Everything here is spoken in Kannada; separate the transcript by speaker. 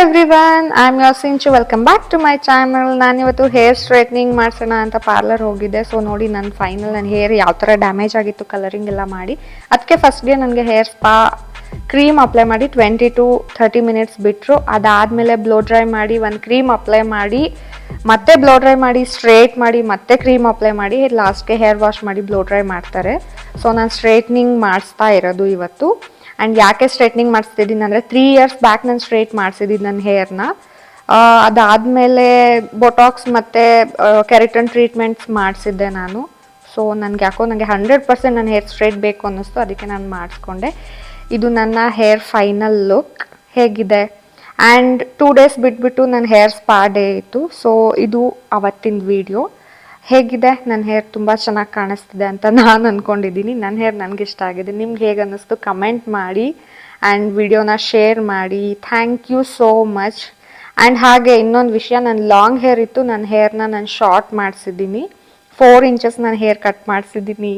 Speaker 1: Everyone, I am your Sinchu. Welcome back to my channel. ನಾನಿವತ್ತು ಹೇರ್ ಸ್ಟ್ರೈಟ್ನಿಂಗ್ ಮಾಡಿಸೋಣ ಅಂತ ಪಾರ್ಲರ್ ಹೋಗಿದ್ದೆ. ಸೊ ನೋಡಿ ನನ್ನ ಫೈನಲ್ ನನ್ನ ಹೇರ್ ಯಾವ ಥರ ಡ್ಯಾಮೇಜ್ ಆಗಿತ್ತು ಕಲರಿಂಗ್ ಎಲ್ಲ ಮಾಡಿ. ಅದಕ್ಕೆ ಫಸ್ಟ್ಗೆ ನನಗೆ ಹೇರ್ ಸ್ಪಾ ಕ್ರೀಮ್ ಅಪ್ಲೈ ಮಾಡಿ 20 to 30 ಮಿನಿಟ್ಸ್ ಬಿಟ್ಟರು. ಅದಾದಮೇಲೆ ಬ್ಲೋ ಡ್ರೈ ಮಾಡಿ ಒಂದು ಕ್ರೀಮ್ ಅಪ್ಲೈ ಮಾಡಿ, ಮತ್ತೆ ಬ್ಲೋ ಡ್ರೈ ಮಾಡಿ, ಸ್ಟ್ರೇಟ್ ಮಾಡಿ, ಮತ್ತೆ ಕ್ರೀಮ್ ಅಪ್ಲೈ ಮಾಡಿ, ಲಾಸ್ಟ್ಗೆ ಹೇರ್ ವಾಶ್ ಮಾಡಿ ಬ್ಲೋ ಡ್ರೈ ಮಾಡ್ತಾರೆ. ಸೊ ನಾನು ಸ್ಟ್ರೈಟ್ನಿಂಗ್ ಮಾಡಿಸ್ತಾ ಇರೋದು ಇವತ್ತು. ಆ್ಯಂಡ್ ಯಾಕೆ ಸ್ಟ್ರೈಟ್ನಿಂಗ್ ಮಾಡಿಸ್ತಿದ್ದೀನಿ ಅಂದರೆ 3 years ಬ್ಯಾಕ್ ನಾನು ಸ್ಟ್ರೈಟ್ ಮಾಡಿಸಿದ್ದೀನಿ ನನ್ನ ಹೇರ್ನ. ಅದಾದಮೇಲೆ ಬೊಟಾಕ್ಸ್ ಮತ್ತು ಕೆರಟನ್ ಟ್ರೀಟ್ಮೆಂಟ್ಸ್ ಮಾಡಿಸಿದ್ದೆ ನಾನು. ಸೊ ನನಗೆ 100% ನನ್ನ ಹೇರ್ ಸ್ಟ್ರೈಟ್ ಬೇಕು ಅನ್ನಿಸ್ತು, ಅದಕ್ಕೆ ನಾನು ಮಾಡಿಸ್ಕೊಂಡೆ. ಇದು ನನ್ನ ಹೇರ್ ಫೈನಲ್ ಲುಕ್ ಹೇಗಿದೆ. ಆ್ಯಂಡ್ 2 days ಬಿಟ್ಬಿಟ್ಟು ನನ್ನ ಹೇರ್ ಸ್ಪಾ ಡೇ ಇತ್ತು. ಸೊ ಇದು ಅವತ್ತಿನ ವಿಡಿಯೋ. ಹೇಗಿದೆ ನನ್ನ ಹೇರ್? ತುಂಬ ಚೆನ್ನಾಗಿ ಕಾಣಿಸ್ತಿದೆ ಅಂತ ನಾನು ಅಂದ್ಕೊಂಡಿದ್ದೀನಿ. ನನ್ನ ಹೇರ್ ನನಗಿಷ್ಟ ಆಗಿದೆ. ನಿಮ್ಗೆ ಹೇಗೆ ಅನ್ನಿಸ್ತು ಕಮೆಂಟ್ ಮಾಡಿ ಆ್ಯಂಡ್ ವಿಡಿಯೋನ ಶೇರ್ ಮಾಡಿ. Thank you so much. And ಹಾಗೆ ಇನ್ನೊಂದು ವಿಷಯ, ನನ್ನ ಲಾಂಗ್ ಹೇರ್ ಇತ್ತು, ನನ್ನ ಹೇರ್ನ ನಾನು ಶಾರ್ಟ್ ಮಾಡಿಸಿದ್ದೀನಿ. 4 inches ನಾನು ಹೇರ್ ಕಟ್ ಮಾಡಿಸಿದ್ದೀನಿ.